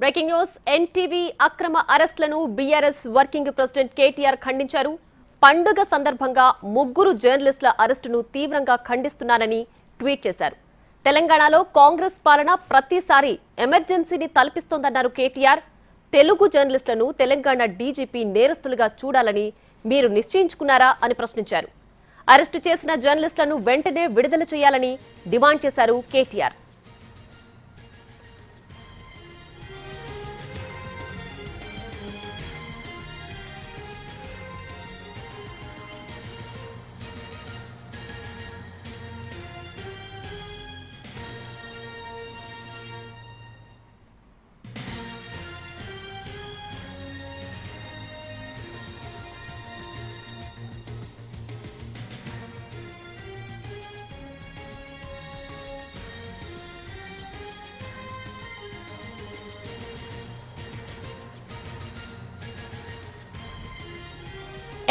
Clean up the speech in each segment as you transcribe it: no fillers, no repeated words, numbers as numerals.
Breaking news NTV అక్రమ అరెస్టులను BRS working president KTR ఖండించారు. పండుగ సందర్భంగా ముగ్గురు జర్నలిస్టుల అరెస్టును తీవ్రంగా ఖండిస్తున్నానని ట్వీట్ చేశారు. తెలంగాణలో కాంగ్రెస్ పాలన ప్రతిసారి ఎమర్జెన్సీని తలపిస్తోందన్నారు కేటీఆర్. తెలుగు జర్నలిస్టులను తెలంగాణ డీజీపీ నేరస్తులుగా చూడాలని మీరు నిశ్చయించుకున్నారా అని ప్రశ్నించారు. అరెస్టు చేసిన జర్నలిస్టులను వెంటనే విడుదల చేయాలని డిమాండ్ చేశారు కేటీఆర్.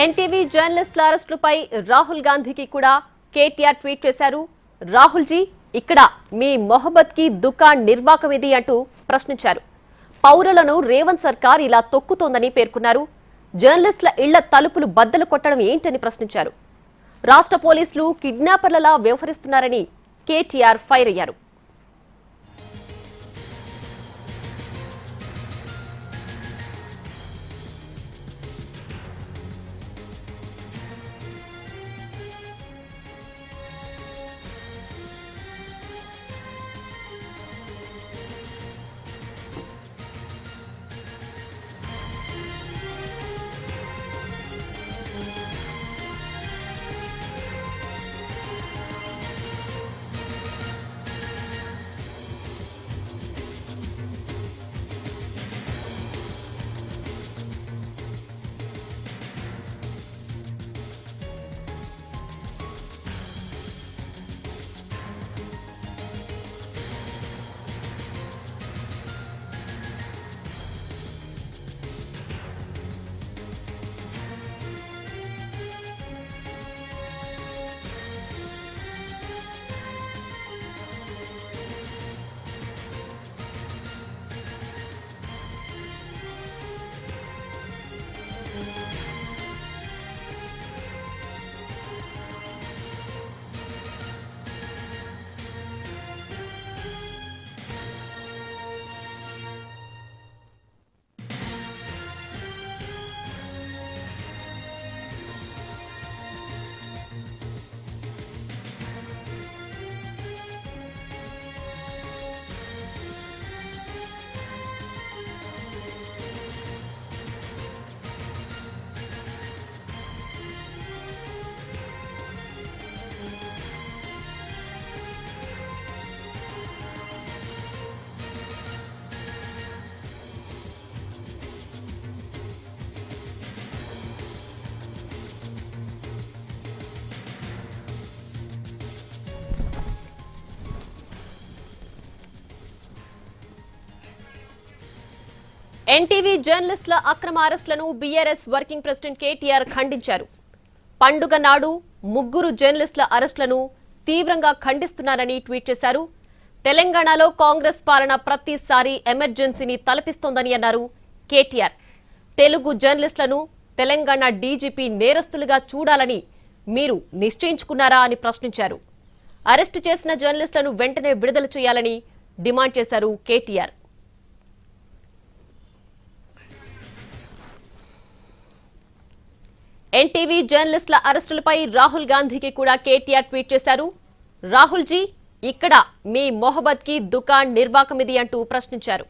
ఎన్టీవీ జర్నలిస్టుల అరెస్టులపై రాహుల్ గాంధీకి కూడా కేటీఆర్ ట్వీట్ చేశారు. రాహుల్ జీ, ఇక్కడ మీ మొహబ్బత్ కి దుకాన్ నిర్వాకం ఇది అంటూ ప్రశ్నించారు. పౌరులను రేవంత్ సర్కార్ ఇలా తొక్కుతోందని పేర్కొన్నారు. జర్నలిస్టుల ఇళ్ల తలుపులు బద్దలు కొట్టడం ఏంటని ప్రశ్నించారు. రాష్ట్ర పోలీసులు కిడ్నాపర్లలా వ్యవహరిస్తున్నారని కేటీఆర్ ఫైర్ అయ్యారు. ఎన్టీవీ జర్నలిస్టుల అక్రమ అరెస్టులను బీఆర్ఎస్ వర్కింగ్ ప్రెసిడెంట్ కేటీఆర్ ఖండించారు. పండుగ నాడు ముగ్గురు జర్నలిస్టుల అరెస్టులను తీవ్రంగా ఖండిస్తున్నారని ట్వీట్ చేశారు. తెలంగాణలో కాంగ్రెస్ పాలన ప్రతిసారి ఎమర్జెన్సీని తలపిస్తోందని అన్నారు కేటీఆర్. తెలుగు జర్నలిస్టులను తెలంగాణ డీజీపీ నేరస్తులుగా చూడాలని మీరు నిశ్చయించుకున్నారా అని ప్రశ్నించారు. అరెస్టు చేసిన జర్నలిస్టులను వెంటనే విడుదల చేయాలని డిమాండ్ చేశారు కేటీఆర్. ఎన్టీవీ జర్నలిస్టుల అరెస్టులపై రాహుల్ గాంధీకి కూడా కేటీఆర్ ట్వీట్ చేశారు. రాహుల్ జీ, ఇక్కడ మీ మొహబ్బత్ కి దుకాన్ నిర్వాకం ఇది అంటూ ప్రశ్నించారు.